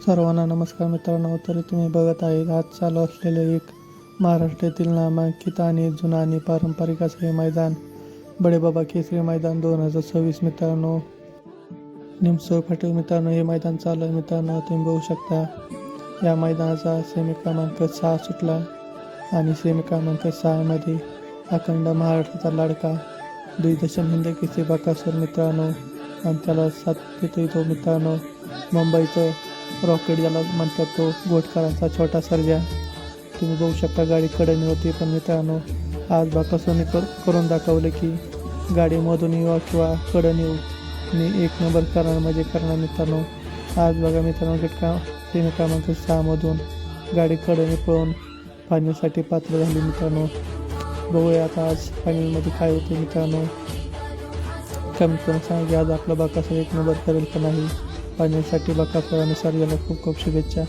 सर्वांना नमस्कार मित्रांनो. तरी तुम्ही बघत आहे आज चालू असलेले एक महाराष्ट्रातील नामांकित आणि जुना आणि पारंपरिक असे मैदान बडेबाबा केसरी मैदान 2026 मित्रांनो. निमसोड फाटील मित्रांनो हे मैदान चालू आहे मित्रांनो. तुम्ही बघू शकता या मैदानाचा सेमी क्रमांक 6 सुटला आणि सेमी क्रमांक 6 मध्ये अखंड महाराष्ट्राचा लाडका द्विदशम हिंद केसरी बकासूर मित्रांनो आणि त्याला साथ देतो तो मित्रांनो मुंबईचं रॉकेट ज्याला म्हणतात तो गोटकरांचा छोटा सर्जा. तुम्ही बघू शकता गाडी कडेने होती पण मित्रांनो आज बकासूरने करून दाखवले की गाडीमधून येऊ किंवा कडन येऊ आणि एक नंबर करणार म्हणजे करणार मित्रांनो. आज बघा मित्रांनो सेमी क्रमांक 6मधून गाडी कडेने पळून फायनलसाठी पात्र झाली मित्रांनो. बघूया आता आज फायनलमध्ये काय होते मित्रांनो. कमीत कमी सांगा की आज आपला बकासूर एक नंबर करेल का नाही. फायनलसाठी बकासूर आणि सर्जाला खूप खूप शुभेच्छा.